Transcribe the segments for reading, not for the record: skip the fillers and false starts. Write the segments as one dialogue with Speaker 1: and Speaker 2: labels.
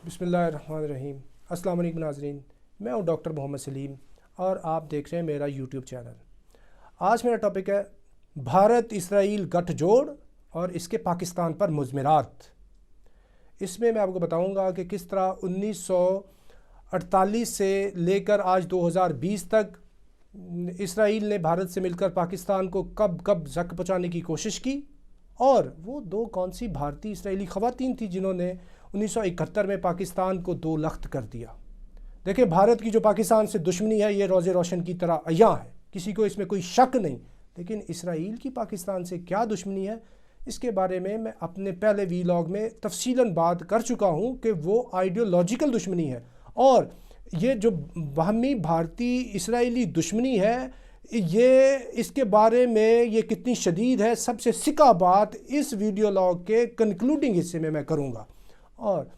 Speaker 1: बिस्मिल्लाहिर्रहमानिर्रहीम। अस्सलाम वालेकुम नाज़रीन, मैं हूँ डॉक्टर मोहम्मद सलीम और आप देख रहे हैं मेरा यूट्यूब चैनल। आज मेरा टॉपिक है भारत इसराइल गठजोड़ और इसके पाकिस्तान पर मुज़मिरात। इसमें मैं आपको बताऊंगा कि किस तरह 1948 से लेकर आज 2020 तक इसराइल ने भारत से मिलकर पाकिस्तान को कब कब जख्म पहुँचाने की कोशिश की, और वो दो कौन सी भारतीय इसराइली ख़वातीन थी जिन्होंने 1971 में पाकिस्तान को दो लख्त कर दिया। देखिए, भारत की जो पाकिस्तान से दुश्मनी है ये रोज़े रोशन की तरह अयां है, किसी को इसमें कोई शक नहीं। लेकिन इसराइल की पाकिस्तान से क्या दुश्मनी है, इसके बारे में मैं अपने पहले वीलॉग में तफसीलन बात कर चुका हूँ कि वो आइडियोलॉजिकल दुश्मनी है। और ये जो बाहमी भारतीय इसराइली दुश्मनी है, ये इसके बारे में ये कितनी शदीद है, सबसे सिका बात इस वीडियो लॉग के कंक्लूडिंग हिस्से में मैं करूँगा। और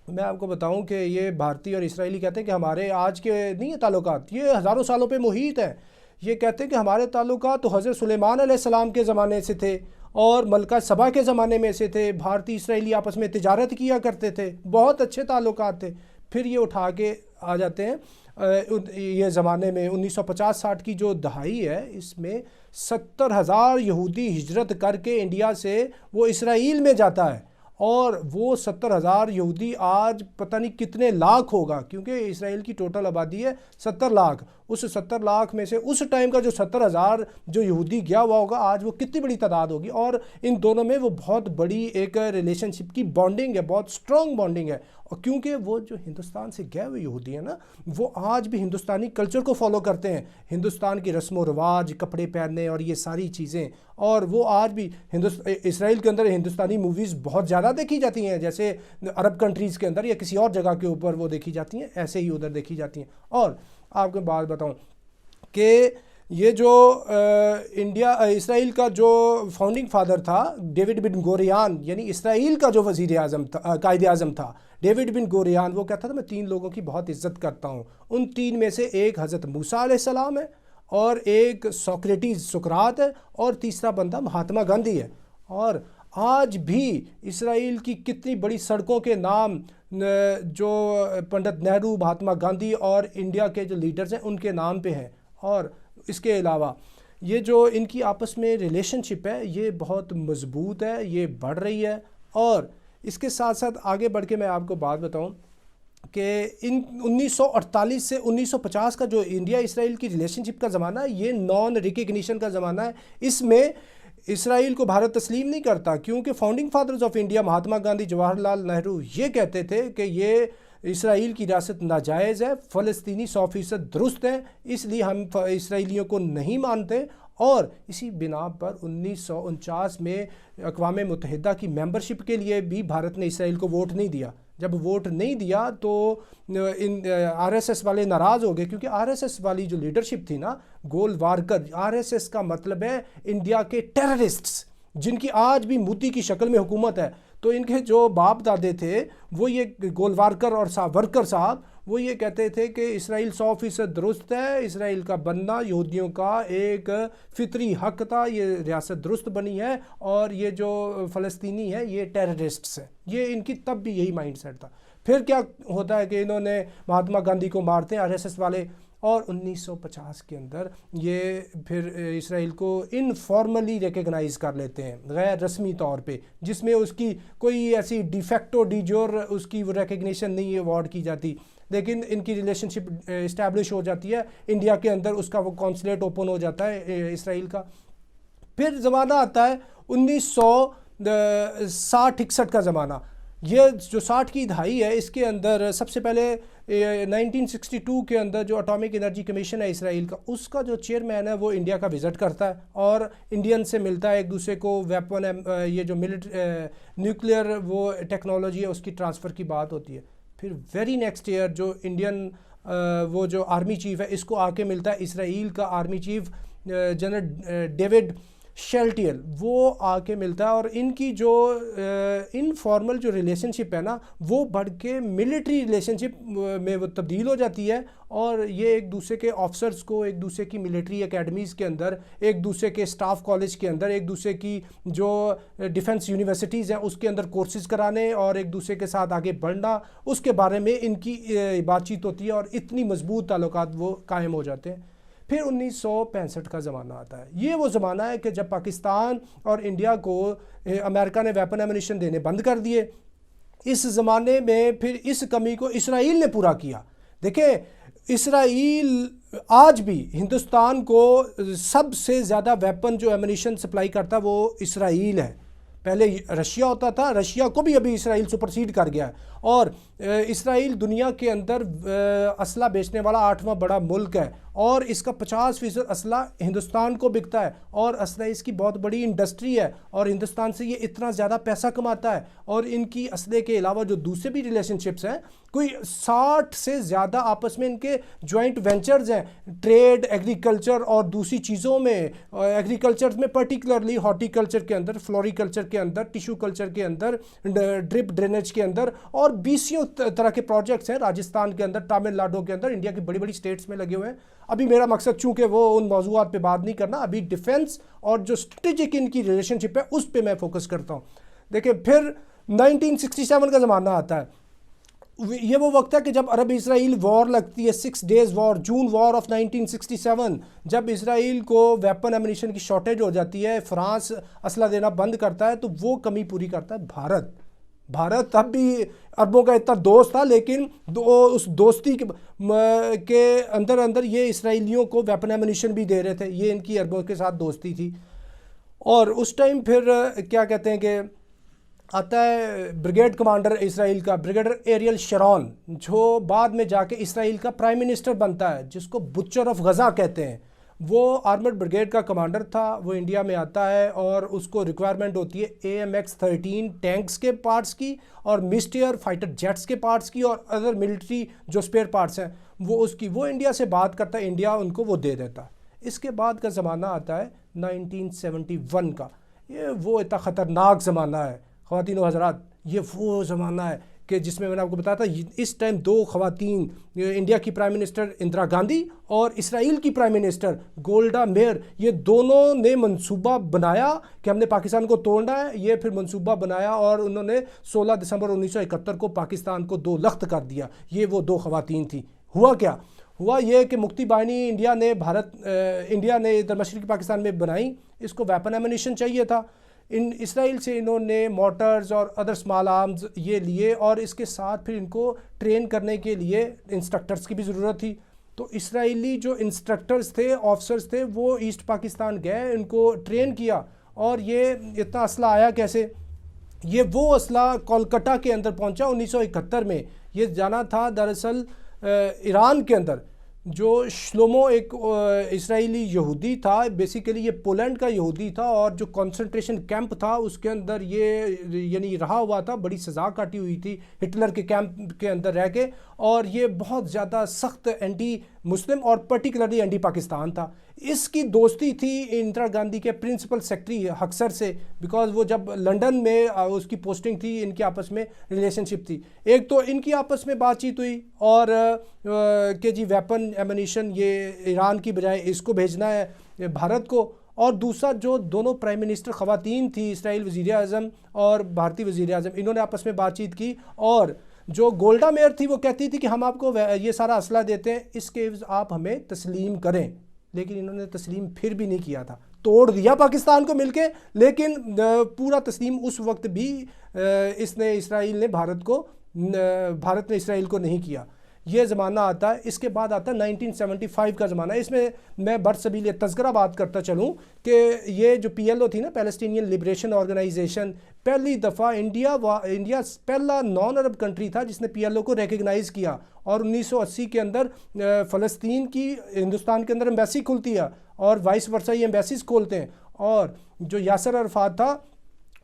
Speaker 1: मैं आपको बताऊं कि ये भारतीय और इसराइली कहते हैं कि हमारे आज के नहीं है ताल्लुकात, ये हज़ारों सालों पे मुहीत है। ये कहते हैं कि हमारे ताल्लुकात तो हज़रत सुलेमान अलैहिस्सलाम के ज़माने से थे और मलका सबा के ज़माने में से थे। भारतीय इसराइली आपस में तिजारत किया करते थे, बहुत अच्छे ताल्लुकात थे। फिर ये उठा के आ जाते हैं ये ज़माने में 1950-60 की जो दहाई है, इसमें 70,000 यहूदी हिजरत करके इंडिया से वो इसराइल में जाता है। और वो 70,000 यहूदी आज पता नहीं कितने लाख होगा, क्योंकि इसराइल की टोटल आबादी है 70 लाख। उस 70 लाख में से उस टाइम का जो 70,000 जो यहूदी गया हुआ होगा, आज वो कितनी बड़ी तादाद होगी। और इन दोनों में वो बहुत बड़ी एक रिलेशनशिप की बॉन्डिंग है, बहुत स्ट्रॉन्ग बॉन्डिंग है। और क्योंकि वो जो हिंदुस्तान से गए हुए यहूदी हैं ना, वो आज भी हिंदुस्तानी कल्चर को फॉलो करते हैं, हिंदुस्तान की रस्म व रवाज, कपड़े पहनने और ये सारी चीज़ें। और वो आज भी इसराइल के अंदर हिंदुस्तानी मूवीज़ बहुत ज़्यादा देखी जाती हैं, जैसे अरब कंट्रीज़ के अंदर या किसी और जगह के ऊपर वो देखी जाती हैं, ऐसे ही उधर देखी जाती हैं। और आपको बात बताऊं कि ये जो इसराइल का जो फाउंडिंग फादर था डेविड बिन गोरियान, यानी इसराइल का जो वज़ीर आज़म था, कायदे आज़म था डेविड बिन गोरियान, वो कहता था मैं 3 लोगों की बहुत इज़्ज़त करता हूँ। उन 3 में से एक हज़रत मूसा अलैहिस्सलाम है, और एक सोक्रेटिस सुकरात है, और तीसरा बंदा महात्मा गांधी है। और आज भी इसराइल की कितनी बड़ी सड़कों के नाम जो पंडित नेहरू, महात्मा गांधी और इंडिया के जो लीडर्स हैं उनके नाम पे हैं। और इसके अलावा ये जो इनकी आपस में रिलेशनशिप है ये बहुत मजबूत है, ये बढ़ रही है। और इसके साथ साथ आगे बढ़ के मैं आपको बात बताऊं कि इन 1948 से 1950 का जो इंडिया इसराइल की रिलेशनशिप का ज़माना है, ये नॉन रिकग्निशन का ज़माना है। इसमें इसराइल को भारत तस्लीम नहीं करता, क्योंकि founding fathers of India Mahatma Gandhi, Jawaharlal Nehru ये कहते थे कि ये इसराइल की रियासत नाजायज़ है, फ़लस्तीनी 100% दुरुस्त है, इसलिए हम इसराइलियों को नहीं मानते। और इसी बिना पर 1949 में अक़वाम मुत्तहिदा की मेंबरशिप के लिए भी भारत ने इसराइल को वोट नहीं दिया। जब वोट नहीं दिया तो इन आरएसएस वाले नाराज़ हो गए, क्योंकि आरएसएस वाली जो लीडरशिप थी ना, गोलवारकर, आरएसएस का मतलब है इंडिया के टेररिस्ट्स, जिनकी आज भी मोदी की शक्ल में हुकूमत है। तो इनके जो बाप दादे थे वो ये गोलवारकर और सावरकर साहब, वो ये कहते थे कि इसराइल 100% दुरुस्त है, इसराइल का बनना यहूदियों का एक फितरी हक था, ये रियासत दुरुस्त बनी है, और ये जो फ़लस्तीनी है ये टेररिस्ट्स हैं। ये इनकी तब भी यही माइंड सेट था। फिर क्या होता है कि इन्होंने महात्मा गांधी को मारते हैं आरएसएस वाले, और 1950 के अंदर ये फिर इसराइल को इनफॉर्मली रिकग्नाइज़ कर लेते हैं, गैर रस्मी तौर पे, जिसमें उसकी कोई ऐसी डिफेक्टो डिजोर उसकी वो रिकग्निशन नहीं अवार्ड की जाती। लेकिन इनकी रिलेशनशिप इस्टेब्लिश हो जाती है इंडिया के अंदर, उसका वो कॉन्सुलेट ओपन हो जाता है इसराइल का। फिर ज़माना आता है 1960-61 का ज़माना। ये जो 60 की दहाई है, इसके अंदर सबसे पहले 1962 के अंदर जो एटॉमिक एनर्जी कमीशन है इसराइल का, उसका जो चेयरमैन है वो इंडिया का विज़िट करता है और इंडियन से मिलता है, एक दूसरे को वेपन, ये जो न्यूक्लियर वो टेक्नोलॉजी है उसकी ट्रांसफ़र की बात होती है। फिर वेरी नेक्स्ट ईयर जो इंडियन वो जो आर्मी चीफ़ है, इसको आके मिलता है इसराइल का आर्मी चीफ़ जनरल डेविड शेल्टियल वो आके मिलता है और इनकी जो इनफॉर्मल जो रिलेशनशिप है ना वो बढ़ के मिलिट्री रिलेशनशिप में वो तब्दील हो जाती है और ये एक दूसरे के ऑफिसर्स को एक दूसरे की मिलिट्री एकेडमीज़ के अंदर, एक दूसरे के स्टाफ कॉलेज के अंदर, एक दूसरे की जो डिफेंस यूनिवर्सिटीज़ हैं उसके अंदर कोर्सेज कराने और एक दूसरे के साथ आगे बढ़ना, उसके बारे में इनकी बातचीत होती है और इतनी मजबूत ताल्लुकात वो कायम हो जाते हैं। फिर 1965 का ज़माना आता है। ये वो ज़माना है कि जब पाकिस्तान और इंडिया को अमेरिका ने वेपन एमुनिशन देने बंद कर दिए। इस ज़माने में फिर इस कमी को इसराइल ने पूरा किया। देखिए, इसराइल आज भी हिंदुस्तान को सबसे ज़्यादा वेपन जो एमुनिशन सप्लाई करता वो इसराइल है। पहले रशिया होता था, रशिया को भी अभी इसराइल सुपरसीड कर गया है और इसराइल दुनिया के अंदर असला बेचने वाला 8वां बड़ा मुल्क है और इसका 50% असला हिंदुस्तान को बिकता है और असला इसकी बहुत बड़ी इंडस्ट्री है और हिंदुस्तान से ये इतना ज़्यादा पैसा कमाता है। और इनकी असले के अलावा जो दूसरे भी रिलेशनशिप्स हैं, कोई 60 से ज़्यादा आपस में इनके जॉइंट वेंचर्स हैं, ट्रेड, एग्रीकल्चर और दूसरी चीज़ों में। एग्रीकल्चर में पर्टिकुलरली हॉर्टिकल्चर के अंदर, फ्लोरिकल्चर के अंदर, टिश्यू कल्चर के अंदर, ड्रिप ड्रेनेज के अंदर और 20 तरह के प्रोजेक्ट्स हैं राजस्थान के अंदर, तमिलनाडु के अंदर, इंडिया की बड़ी बड़ी स्टेट्स में लगे हुए हैं। अभी मेरा मकसद चूंकि वो उन मौजूआत पे बात नहीं करना, अभी डिफेंस और जो स्ट्रेटेजिक इनकी रिलेशनशिप है उस पे मैं फोकस करता हूँ। देखिए, फिर 1967 का ज़माना आता है। ये वो वक्त है कि जब अरब इसराइल वॉर लगती है, 6 days war, June war of 1967। जब इसराइल को वेपन एमुनिशन की शॉर्टेज हो जाती है, फ्रांस असला देना बंद करता है, तो वो कमी पूरी करता है भारत तब भी अरबों का इतना दोस्त था, लेकिन उस दोस्ती के अंदर अंदर ये इसराइलियों को वेपन एमुनिशन भी दे रहे थे। ये इनकी अरबों के साथ दोस्ती थी। और उस टाइम फिर क्या कहते हैं कि आता है ब्रिगेड कमांडर इसराइल का, ब्रिगेडियर एरियल शरॉन, जो बाद में जाके इसराइल का प्राइम मिनिस्टर बनता है, जिसको बुच्चर ऑफ गज़ा कहते हैं। वो आर्मर्ड ब्रिगेड का कमांडर था। वो इंडिया में आता है और उसको रिक्वायरमेंट होती है AMX-13 टैंक्स के पार्ट्स की और मिस्टियर फाइटर जेट्स के पार्ट्स की और अदर मिलिट्री जो स्पेयर पार्ट्स हैं वो इंडिया से बात करता है, इंडिया उनको वो दे देता है। इसके बाद का ज़माना आता है 1971 का। ये वो इतना ख़तरनाक ज़माना है ख़वातीन व हज़रात, ये वो ज़माना है कि जिसमें मैंने आपको बताया था इस टाइम 2 ख़वातीन, इंडिया की प्राइम मिनिस्टर इंदिरा गांधी और इसराइल की प्राइम मिनिस्टर गोल्डा मेयर, ये दोनों ने मंसूबा बनाया कि हमने पाकिस्तान को तोड़ना है। ये फिर मंसूबा बनाया और उन्होंने 16 दिसंबर 1971 को पाकिस्तान को 2 लख्त कर दिया। ये वो 2 ख़वातीन थी। हुआ क्या? हुआ ये कि मुक्ति बाहिनी इंडिया ने इधर मशरक़ी पाकिस्तान में बनाई। इसको वेपन एमुनिशन चाहिए था। इसराइल से इन्होंने मोटर्स और अदर स्मॉल आर्म्स ये लिए और इसके साथ फिर इनको ट्रेन करने के लिए इंस्ट्रक्टर्स की भी ज़रूरत थी। तो इसराइली जो इंस्ट्रक्टर्स थे, ऑफिसर्स थे, वो ईस्ट पाकिस्तान गए, इनको ट्रेन किया। और ये इतना असला आया कैसे? ये वो असला कोलकाता के अंदर पहुंचा 1971 में। ये जाना था दरअसल ईरान के अंदर। जो श्लोमो एक इसराइली यहूदी था, बेसिकली ये पोलैंड का यहूदी था और जो कंसंट्रेशन कैंप था उसके अंदर ये यानी रहा हुआ था, बड़ी सज़ा काटी हुई थी हिटलर के कैंप के अंदर रह के। और ये बहुत ज़्यादा सख्त एंटी मुस्लिम और पर्टिकुलरली एंटी पाकिस्तान था। इसकी दोस्ती थी इंदिरा गांधी के प्रिंसिपल सेक्रेटरी हक्सर से, बिकॉज वो जब लंदन में उसकी पोस्टिंग थी, इनकी आपस में रिलेशनशिप थी। एक तो इनकी आपस में बातचीत हुई और कि जी वेपन एमुनिशन ये ईरान की बजाय इसको भेजना है भारत को। और दूसरा, जो दोनों प्राइम मिनिस्टर ख़वातीन थी, इसराइल वज़ीर आज़म और भारतीय वज़ीर आज़म, इन्होंने आपस में बातचीत की। और जो गोल्डा मेयर थी वो कहती थी कि हम आपको ये सारा असला देते हैं, इसके आप हमें तस्लीम करें। लेकिन इन्होंने तस्लीम फिर भी नहीं किया था। तोड़ दिया पाकिस्तान को मिलके, लेकिन पूरा तस्लीम उस वक्त भी भारत ने इसराइल को नहीं किया। ये ज़माना आता है। इसके बाद आता है 1975 का ज़माना। इसमें मैं बरसबील तज़किरा बात करता चलूँ कि ये जो PLO थी ना, पैलेस्टीनियन लिबरेशन ऑर्गेनाइजेशन, पहली दफ़ा इंडिया पहला नॉन अरब कंट्री था जिसने PLO को रिकग्नाइज़ किया। और 1980 के अंदर फ़लस्तीन की हिंदुस्तान के अंदर एम्बेसी खुलती है और वाइस वर्सा ये एम्बेसीज खोलते हैं। और जो यासर अरफात था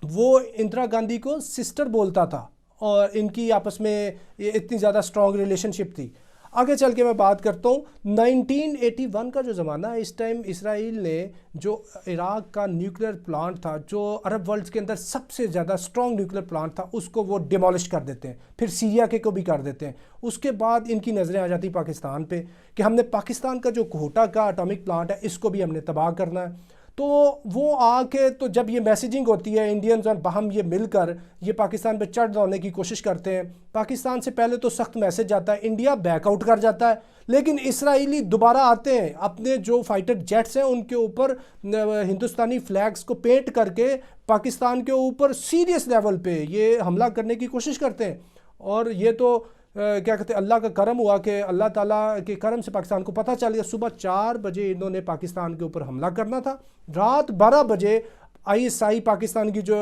Speaker 1: वो इंदिरा गांधी को सिस्टर बोलता था और इनकी आपस में इतनी ज़्यादा स्ट्रॉन्ग रिलेशनशिप थी। आगे चल के मैं बात करता हूँ 1981 का जो ज़माना है, इस टाइम इसराइल ने जो इराक का न्यूक्लियर प्लांट था, जो अरब वर्ल्ड के अंदर सबसे ज़्यादा स्ट्रॉन्ग न्यूक्लियर प्लांट था, उसको वो डिमोलिश कर देते हैं, फिर सीरिया के को भी कर देते हैं। उसके बाद इनकी नज़रें आ जाती पाकिस्तान पे कि हमने पाकिस्तान का जो कोहटा का एटॉमिक प्लांट है इसको भी हमने तबाह करना है। तो वो आके, तो जब ये मैसेजिंग होती है, इंडियंस और बाहम ये मिलकर ये पाकिस्तान पे चढ़ दौड़ने की कोशिश करते हैं। पाकिस्तान से पहले तो सख्त मैसेज जाता है, इंडिया बैकआउट कर जाता है, लेकिन इसराइली दोबारा आते हैं, अपने जो फाइटर जेट्स हैं उनके ऊपर हिंदुस्तानी फ्लैग्स को पेंट करके पाकिस्तान के ऊपर सीरियस लेवल पे ये हमला करने की कोशिश करते हैं। और ये तो क्या कहते हैं, अल्लाह का करम हुआ कि अल्लाह ताला के करम से पाकिस्तान को पता चल गया। सुबह 4 बजे इन्होंने पाकिस्तान के ऊपर हमला करना था, रात 12 बजे ISI पाकिस्तान की जो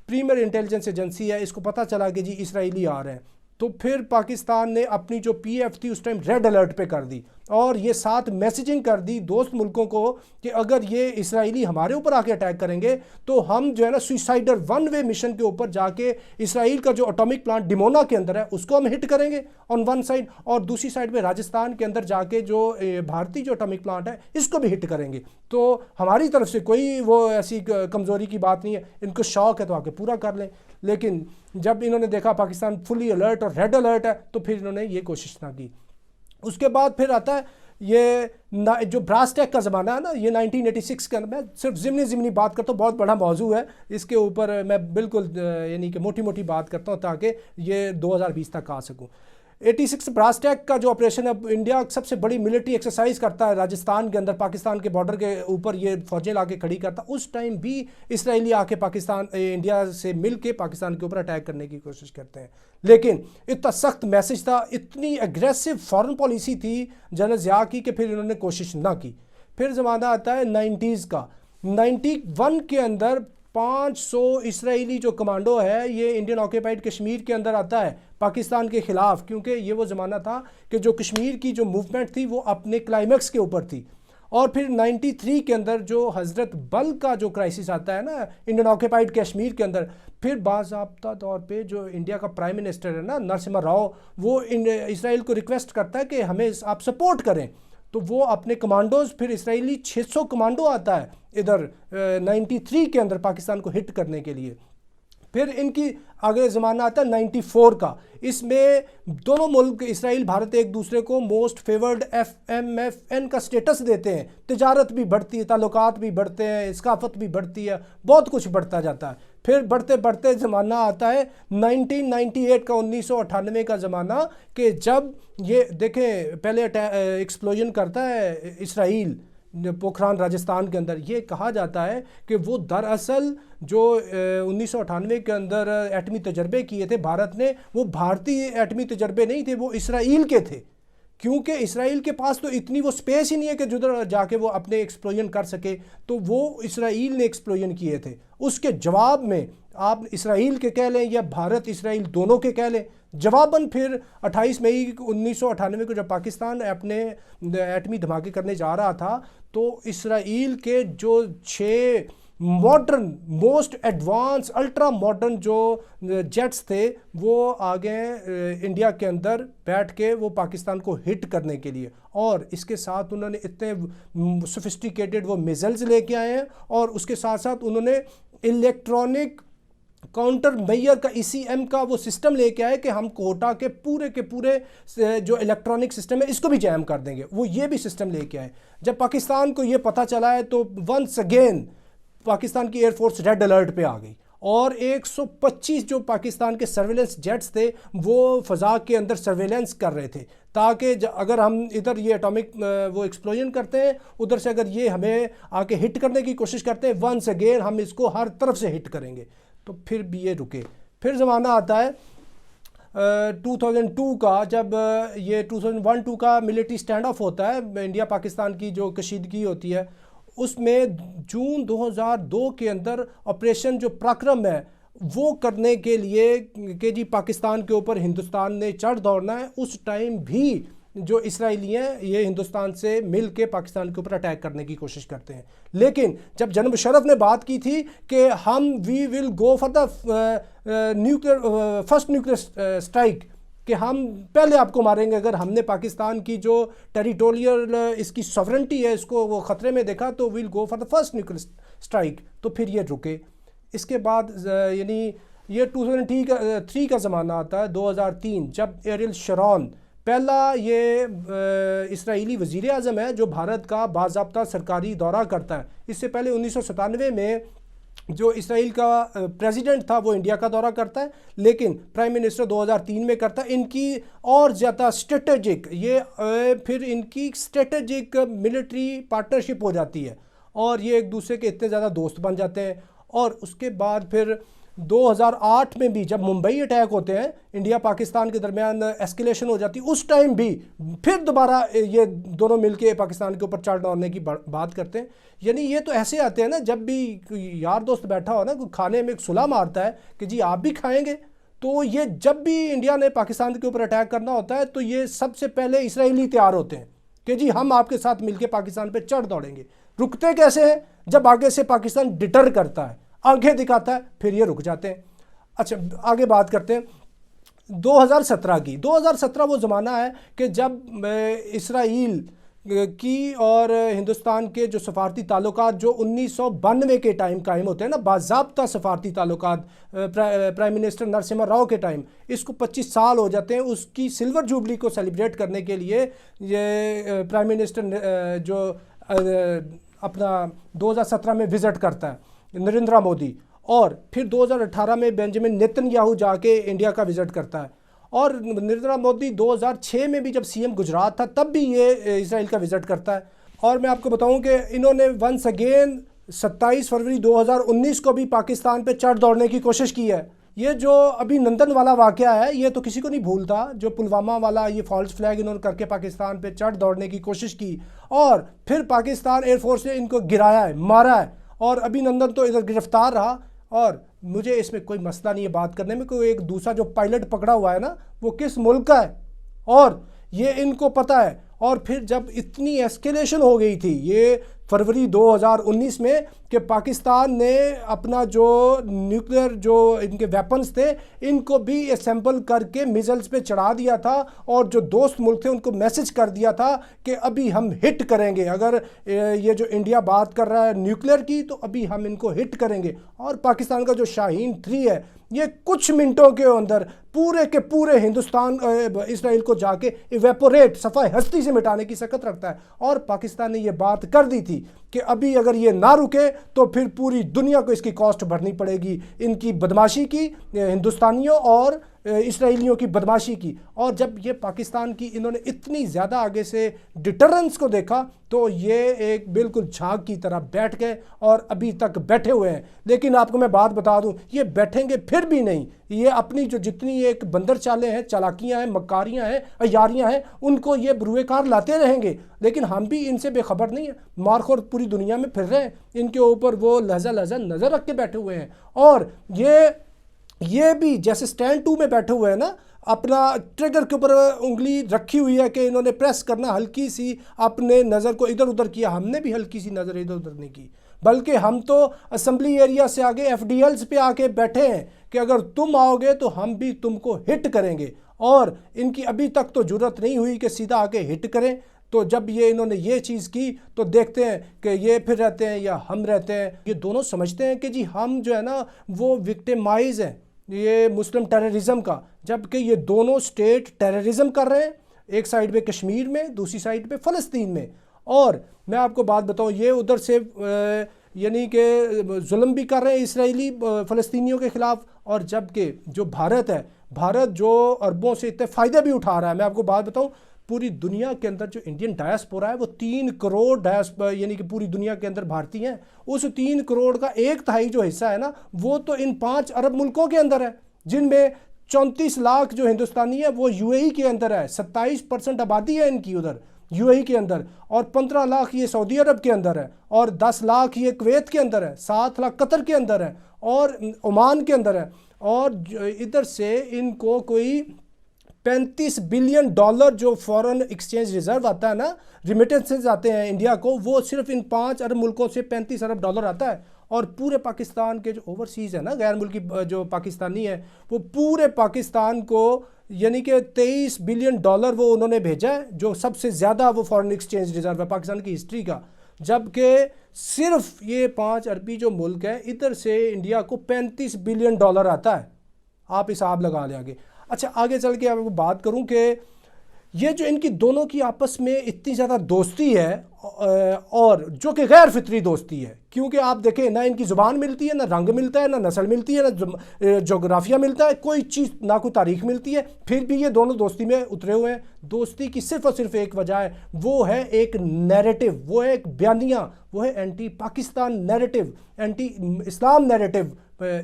Speaker 1: प्रीमियर इंटेलिजेंस एजेंसी है, इसको पता चला कि जी इसराइली आ रहे हैं। तो फिर पाकिस्तान ने अपनी जो PF थी उस टाइम रेड अलर्ट पे कर दी और ये साथ मैसेजिंग कर दी दोस्त मुल्कों को कि अगर ये इसराइली हमारे ऊपर आके अटैक करेंगे तो हम जो है ना सुसाइडर वन वे मिशन के ऊपर जाके इसराइल का जो एटॉमिक प्लांट डिमोना के अंदर है उसको हम हिट करेंगे ऑन वन साइड, और दूसरी साइड में राजस्थान के अंदर जाके जो भारतीय जो एटॉमिक प्लांट है इसको भी हिट करेंगे। तो हमारी तरफ से कोई वो ऐसी कमज़ोरी की बात नहीं है, इनको शौक है तो आके पूरा कर लें। लेकिन जब इन्होंने देखा पाकिस्तान फुली अलर्ट और रेड अलर्ट है तो फिर इन्होंने ये कोशिश ना की। उसके बाद फिर आता है ये जो ब्रास टैग का ज़माना है ना, ये 1986 के अंदर, मैं सिर्फ ज़िमनी बात करता हूँ, बहुत बड़ा मौजू है, इसके ऊपर मैं बिल्कुल यानी कि मोटी मोटी बात करता हूँ ताकि ये 2020 तक आ सकूँ। 86 ब्रास टैग का जो ऑपरेशन है, इंडिया सबसे बड़ी मिलिट्री एक्सरसाइज करता है राजस्थान के अंदर, पाकिस्तान के बॉर्डर के ऊपर ये फौजें लाके खड़ी करता। उस टाइम भी इसराइली आके पाकिस्तान इंडिया से मिल के पाकिस्तान के ऊपर अटैक करने की कोशिश करते हैं, लेकिन इतना सख्त मैसेज था, इतनी एग्रेसिव फॉरेन पॉलिसी थी जनरल ज़िया की कि फिर इन्होंने कोशिश ना की। फिर ज़माना आता है 90s का। 91 के अंदर 500 इसराइली जो कमांडो है ये इंडियन ऑक्यूपाइड कश्मीर के अंदर आता है पाकिस्तान के ख़िलाफ़, क्योंकि ये वो ज़माना था कि जो कश्मीर की जो मूवमेंट थी वो अपने क्लाइमैक्स के ऊपर थी। और फिर 93 के अंदर जो हज़रत बल का जो क्राइसिस आता है ना इंडियन ऑक्यूपाइड कश्मीर के अंदर, फिर बाज़ाब्ता तौर पे जो इंडिया का प्राइम मिनिस्टर है ना नरसिम्हा राव, वो इसराइल को रिक्वेस्ट करता है कि हमें आप सपोर्ट करें। तो वो अपने कमांडोज, फिर इसराइली 600 कमांडो आता है इधर 93 के अंदर पाकिस्तान को हिट करने के लिए। फिर इनकी आगे ज़माना आता है 94 का। इसमें दोनों मुल्क इसराइल भारत एक दूसरे को मोस्ट फेवर्ड FMFN का स्टेटस देते हैं, तिजारत भी बढ़ती है, ताल्लुकात भी बढ़ते हैं, इसकाफत भी बढ़ती है, बहुत कुछ बढ़ता जाता है। फिर बढ़ते बढ़ते ज़माना आता है 1998 का, 1998 का ज़माना, कि जब ये देखें पहले एक्सप्लोजन करता है इसराइल पोखरान राजस्थान के अंदर। ये कहा जाता है कि वो दरअसल जो 1998 के अंदर एटमी तजर्बे किए थे भारत ने, वो भारतीय एटमी तजर्बे नहीं थे, वो इसराइल के थे, क्योंकि इसराइल के पास तो इतनी वो स्पेस ही नहीं है कि जिधर जाके वो अपने एक्सप्लोजन कर सके, तो वो इसराइल ने एक्सप्लोजन किए थे। उसके जवाब में आप इसराइल के कह लें या भारत इसराइल दोनों के कह लें, जवाबन फिर 28 मई 1998 को जब पाकिस्तान अपने एटमी धमाके करने जा रहा था, तो इसराइल के जो 6 modern most advance ultra modern जो जेट्स थे वो आगे इंडिया के अंदर बैठ के वो पाकिस्तान को हिट करने के लिए, और इसके साथ उन्होंने इतने सोफिस्टिकेटेड वो मिसाइल्स लेके आए हैं, और उसके साथ साथ उन्होंने इलेक्ट्रॉनिक काउंटर मेयर का ECM का वो सिस्टम लेके आए कि हम कोटा के पूरे जो इलेक्ट्रॉनिक सिस्टम है इसको भी जैम कर देंगे, वो ये भी सिस्टम लेके आए। जब पाकिस्तान को ये पता चला है तो वंस अगेन पाकिस्तान की एयरफोर्स रेड अलर्ट पे आ गई, और 125 जो पाकिस्तान के सर्वेलेंस जेट्स थे वो फ़ज़ा के अंदर सर्वेलेंस कर रहे थे, ताकि अगर हम इधर ये एटॉमिक वो एक्सप्लोजन करते हैं, उधर से अगर ये हमें आके हिट करने की कोशिश करते हैं, वंस अगेन हम इसको हर तरफ से हिट करेंगे। तो फिर भी ये रुके। फिर ज़माना आता है 2002 का, जब ये 2001-2 का मिलिट्री स्टैंड ऑफ होता है, इंडिया पाकिस्तान की जो कशीदगी होती है, उसमें जून 2002 के अंदर ऑपरेशन जो पराक्रम है वो करने के लिए कि जी पाकिस्तान के ऊपर हिंदुस्तान ने चढ़ दौड़ना है, उस टाइम भी जो इसराइली हैं ये हिंदुस्तान से मिल के पाकिस्तान के ऊपर अटैक करने की कोशिश करते हैं। लेकिन जब जनरल मुशर्रफ ने बात की थी कि हम we will go for the nuclear first nuclear strike कि हम पहले आपको मारेंगे अगर हमने पाकिस्तान की जो टेरिटोरियल इसकी सॉवरेंटी है इसको वो ख़तरे में देखा, तो will go for the first nuclear strike. तो फिर ये रुके। इसके बाद यानी ये 2003 का ज़माना आता है, 2003, जब एरियल शरॉन पहला ये इसराइली वज़ीर आज़म है जो भारत का बाज़ाब्ता सरकारी दौरा करता है। इससे पहले 1997 में जो इसराइल का प्रेसिडेंट था वो इंडिया का दौरा करता है, लेकिन प्राइम मिनिस्टर 2003 में करता है। इनकी और ज़्यादा स्ट्रेटेजिक फिर इनकी स्ट्रेटेजिक मिलिट्री पार्टनरशिप हो जाती है और ये एक दूसरे के इतने ज़्यादा दोस्त बन जाते हैं। और उसके बाद फिर 2008 में भी जब मुंबई अटैक होते हैं, इंडिया पाकिस्तान के दरमियान एस्केलेशन हो जाती है, उस टाइम भी फिर दोबारा ये दोनों मिलके पाकिस्तान के ऊपर चढ़ दौड़ने की बात करते हैं। यानी ये तो ऐसे आते हैं ना, जब भी यार दोस्त बैठा हो ना, कोई खाने में एक सुलह मारता है कि जी आप भी खाएंगे, तो ये जब भी इंडिया ने पाकिस्तान के ऊपर अटैक करना होता है तो ये सबसे पहले इसराइली तैयार होते हैं कि जी हम आपके साथ मिलकर पाकिस्तान पर चढ़ दौड़ेंगे। रुकते कैसे हैं? जब आगे से पाकिस्तान डिटर करता है, आंखें दिखाता है, फिर ये रुक जाते हैं। अच्छा, आगे बात करते हैं 2017 की। 2017 वो ज़माना है कि जब इसराइल की और हिंदुस्तान के जो सफारती ताल्लुकात जो 1992 के टाइम कायम होते हैं ना, बाज़ाब्ता सफारती ताल्लुकात प्राइम मिनिस्टर नरसिम्हा राव के टाइम, इसको 25 साल हो जाते हैं। उसकी सिल्वर जुबली को सेलिब्रेट करने के लिए ये प्राइम मिनिस्टर जो अपना 2017 में विज़िट करता है नरेंद्र मोदी, और फिर 2018 में बेंजामिन नेतन्याहू जाके इंडिया का विज़िट करता है। और नरेंद्र मोदी 2006 में भी जब सीएम गुजरात था तब भी ये इसराइल का विज़िट करता है। और मैं आपको बताऊं कि इन्होंने वंस अगेन 27 फरवरी 2019 को भी पाकिस्तान पे चढ़ दौड़ने की कोशिश की है। ये जो अभी नंदन वाला वाक़या है ये तो किसी को नहीं भूलता, जो पुलवामा वाला ये फॉल्स फ्लैग इन्होंने करके पाकिस्तान पे चढ़ दौड़ने की कोशिश की और फिर पाकिस्तान एयरफोर्स ने इनको गिराया है, मारा है, और अभिनंदन तो इधर गिरफ्तार रहा। और मुझे इसमें कोई मसला नहीं है बात करने में, कोई एक दूसरा जो पायलट पकड़ा हुआ है ना वो किस मुल्क का है और ये इनको पता है। और फिर जब इतनी एस्केलेशन हो गई थी ये फरवरी 2019 में कि पाकिस्तान ने अपना जो न्यूक्लियर जो इनके वेपन्स थे इनको भी असेंबल करके मिसाइल्स पे चढ़ा दिया था और जो दोस्त मुल्क थे उनको मैसेज कर दिया था कि अभी हम हिट करेंगे, अगर ये जो इंडिया बात कर रहा है न्यूक्लियर की तो अभी हम इनको हिट करेंगे। और पाकिस्तान का जो शाहीन 3 है ये कुछ मिनटों के अंदर पूरे के पूरे हिंदुस्तान इसराइल को जाके इवेपोरेट सफ़ाई हस्ती से मिटाने की सकत रखता है। और पाकिस्तान ने ये बात कर दी थी कि अभी अगर ये ना रुके तो फिर पूरी दुनिया को इसकी कॉस्ट भरनी पड़ेगी, इनकी बदमाशी की, हिंदुस्तानियों और इसराइलियों की बदमाशी की। और जब ये पाकिस्तान की इन्होंने इतनी ज़्यादा आगे से डिटरेंस को देखा तो ये एक बिल्कुल झाग की तरह बैठ गए और अभी तक बैठे हुए हैं। लेकिन आपको मैं बात बता दूं, ये बैठेंगे फिर भी नहीं, ये अपनी जो जितनी एक बंदर चालें हैं, चालाकियां हैं, मक्कारियां हैं, अयारियां हैं, उनको ये बुरुएकार लाते रहेंगे। लेकिन हम भी इनसे बेखबर नहीं है, मारखोर पूरी दुनिया में फिर रहे हैं, इनके ऊपर वो लहजा लहजा नज़र रख के बैठे हुए हैं। और ये भी जैसे स्टैंड 2 में बैठे हुए हैं ना, अपना ट्रिगर के ऊपर उंगली रखी हुई है कि इन्होंने प्रेस करना, हल्की सी अपने नज़र को इधर उधर किया। हमने भी हल्की सी नज़र इधर उधर नहीं की, बल्कि हम तो असेंबली एरिया से आगे एफडीएल्स पे आके बैठे हैं कि अगर तुम आओगे तो हम भी तुमको हिट करेंगे। और इनकी अभी तक तो जरूरत नहीं हुई कि सीधा आके हिट करें। तो जब ये इन्होंने ये चीज़ की तो देखते हैं कि ये फिर रहते हैं या हम रहते हैं। ये दोनों समझते हैं कि जी हम जो है ना वो विक्टिमाइज हैं ये मुस्लिम टेररिज्म का, जबकि ये दोनों स्टेट टेररिज्म कर रहे हैं, एक साइड पे कश्मीर में, दूसरी साइड पे फ़लस्तीन में। और मैं आपको बात बताऊं, ये उधर से यानी कि जुल्म भी कर रहे हैं इसराइली फ़लस्तीनियों के ख़िलाफ़, और जबकि जो भारत है, भारत जो अरबों से इतने फ़ायदे भी उठा रहा है। मैं आपको बात बताऊं, पूरी दुनिया के अंदर जो इंडियन डायस्पोरा है वो 3 करोड़ यानी कि पूरी दुनिया के अंदर भारतीय हैं। उस 3 करोड़ का 1/3 जो हिस्सा है ना वो तो इन 5 अरब मुल्कों के अंदर है, जिनमें 34 लाख जो हिंदुस्तानी है वो यूएई के अंदर है, 27% आबादी है इनकी उधर यूएई के अंदर, और 15 लाख ये सऊदी अरब के अंदर है, और 10 लाख ये कुवैत के अंदर है, 7 लाख कतर के अंदर है, और ओमान के अंदर है। और इधर से इनको कोई $35 बिलियन जो फॉरेन एक्सचेंज रिजर्व आता है ना, रिमिटेंसेज आते हैं इंडिया को, वो सिर्फ इन 5 अरब मुल्कों से $35 अरब आता है। और पूरे पाकिस्तान के जो ओवरसीज़ है ना, गैर मुल्की जो पाकिस्तानी है, वो पूरे पाकिस्तान को यानी कि 23 बिलियन डॉलर वो उन्होंने भेजा है, जो सबसे ज़्यादा वो फॉरेन एक्सचेंज रिजर्व है पाकिस्तान की हिस्ट्री का। जबकि सिर्फ ये 5 अरबी जो मुल्क है, इधर से इंडिया को 35 बिलियन डॉलर आता है। आप हिसाब लगा लें आगे। अच्छा, आगे चल के आपको बात करूं कि ये जो इनकी दोनों की आपस में इतनी ज़्यादा दोस्ती है, और जो कि गैर फितरी दोस्ती है, क्योंकि आप देखें ना इनकी ज़ुबान मिलती है, ना रंग मिलता है, ना नस्ल मिलती है, ना जोग्राफिया मिलता है, कोई चीज़ ना कोई तारीख मिलती है, फिर भी ये दोनों दोस्ती में उतरे हुए हैं। दोस्ती की सिर्फ और सिर्फ एक वजह है, वो है एक नैरेटिव, वो है एक बयानिया, वो है anti Pakistan narrative, anti Islam narrative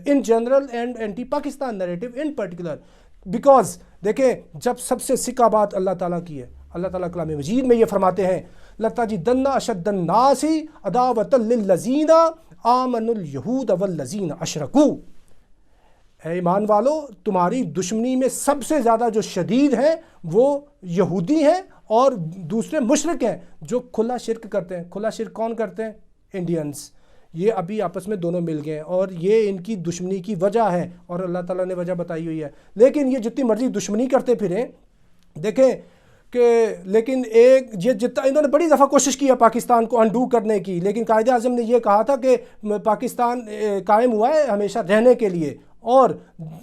Speaker 1: in general and anti Pakistan narrative in particular. Because देखें, जब सबसे सिक्का बात अल्लाह ताला की है, अल्लाह ताला कलाम मजीद में ये फरमाते हैं, लताजिदन्ना अशद्दन्नासी अदावतल लिल्लज़ीना आमनुल यहूद वल्लज़ीना अशरकू। ऐ ईमान वालो, तुम्हारी दुश्मनी में सबसे ज़्यादा जो शदीद हैं वो यहूदी हैं और दूसरे मुशरिक हैं जो खुला शिर्क करते हैं। खुला शिर्क कौन करते हैं? इंडियंस। ये अभी आपस में दोनों मिल गए हैं और ये इनकी दुश्मनी की वजह है, और अल्लाह ताला ने वजह बताई हुई है। लेकिन ये जितनी मर्जी दुश्मनी करते फिरें, देखें कि लेकिन एक ये जितना इन्होंने बड़ी दफ़ा कोशिश की है पाकिस्तान को अनडू करने की, लेकिन कायदे आज़म ने यह कहा था कि पाकिस्तान कायम हुआ है हमेशा रहने के लिए, और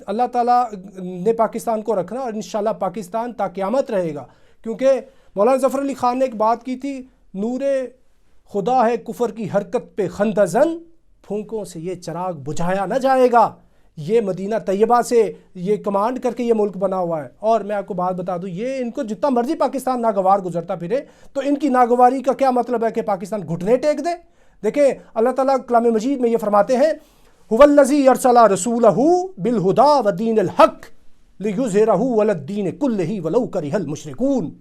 Speaker 1: अल्लाह ताला ने पाकिस्तान को रखना, और इंशाल्लाह पाकिस्तान ता क़यामत रहेगा। क्योंकि मौलाना ज़फ़र अली ख़ान ने एक बात की थी, नूरे खुदा है कुफर की हरकत पे खंदजन, फूंकों से ये चिराग बुझाया न जाएगा। ये मदीना तैयबा से ये कमांड करके ये मुल्क बना हुआ है। और मैं आपको बात बता दूं, ये इनको जितना मर्जी पाकिस्तान नागवार गुजरता फिरे, तो इनकी नागवारी का क्या मतलब है कि पाकिस्तान घुटने टेक दे। देखें, अल्लाह ताला कलाम मजीद में ये फरमाते हैं, हुवल्लज़ी अरसला रसूलहू बिलहुदा व दीनिल हक़ लियुज़हिरहू अलद्दीन कुल्लिही वलौ करिहल मुशरिकून,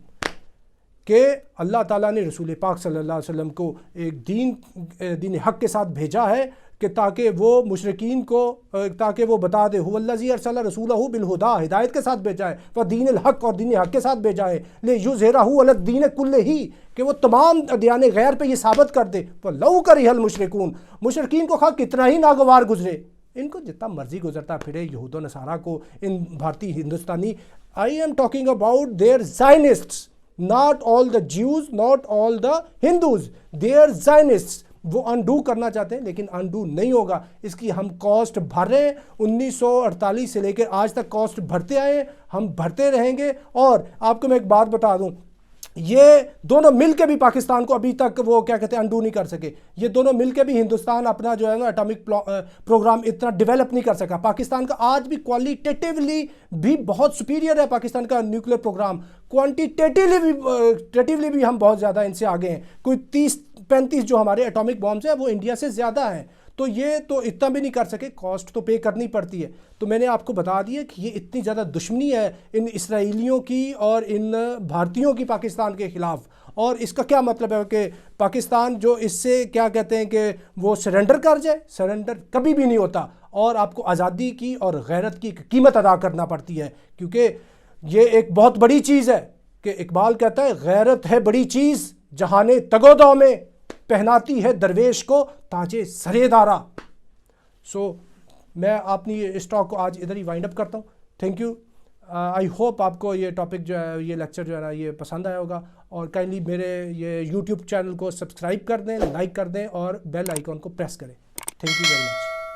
Speaker 1: कि अल्लाह ताला ने रसूल पाक सल्लल्लाहु अलैहि वसल्लम को एक दीन हक़ के साथ भेजा है कि ताकि वो मुशरिकीन को ताकि वो बता दे, हुवल्लज़ी अरसला रसूलहू बिलहुदा, हिदायत के साथ भेजा है, व दीनिल हक़, और दीन हक़ के साथ भेजा है, लियुज़हिरहू अलद्दीन कुल्लिही, कि वो तमाम अदियान गैर पे ये साबित कर दे, वलौ करिहल मुशरिकून, मुशरिकीन को खा कितना ही नागवार गुजरे, इनको जितना मर्जी गुजरता फिरे, यहूद व नसारा को, इन भारतीय Hindustani, I am talking about their Zionists, not all the Jews, not all the Hindus, their Zionists. वो अनडू करना चाहते हैं लेकिन अनडू नहीं होगा। इसकी हम कॉस्ट भर रहे हैं, 1948 से लेकर आज तक कॉस्ट भरते आए हैं, हम भरते रहेंगे। और आपको मैं एक बात बता दूं, ये दोनों मिलके भी पाकिस्तान को अभी तक वो क्या कहते हैं अनडू नहीं कर सके। ये दोनों मिलके भी हिंदुस्तान अपना जो है ना एटॉमिक प्रोग्राम इतना डेवलप नहीं कर सका। पाकिस्तान का आज भी क्वालिटेटिवली भी बहुत सुपीरियर है पाकिस्तान का न्यूक्लियर प्रोग्राम, क्वांटिटेटिवली भी हम बहुत ज़्यादा इनसे आगे हैं। कोई 30-35 जो हमारे एटॉमिक बॉम्ब्स हैं वो इंडिया से ज़्यादा हैं। तो ये तो इतना भी नहीं कर सके, कॉस्ट तो पे करनी पड़ती है। तो मैंने आपको बता दिया कि ये इतनी ज़्यादा दुश्मनी है इन इसराइलियों की और इन भारतीयों की पाकिस्तान के ख़िलाफ़। और इसका क्या मतलब है कि पाकिस्तान जो इससे क्या कहते हैं कि वो सरेंडर कर जाए, सरेंडर कभी भी नहीं होता। और आपको आज़ादी की और गैरत की कीमत अदा करना पड़ती है, क्योंकि ये एक बहुत बड़ी चीज़ है कि इकबाल कहता है, गैरत है बड़ी चीज़ जहाने तगोदौ में, पहनाती है दरवेश को ताजे सरेदारा। सो मैं अपनी इस टॉक को आज इधर ही वाइंड अप करता हूँ। Thank you. आई होप आपको ये टॉपिक जो है, ये लेक्चर जो है ना, ये पसंद आया होगा। और काइंडली मेरे ये यूट्यूब चैनल को सब्सक्राइब कर दें, लाइक कर दें और बेल आइकॉन को प्रेस करें। Thank you very much.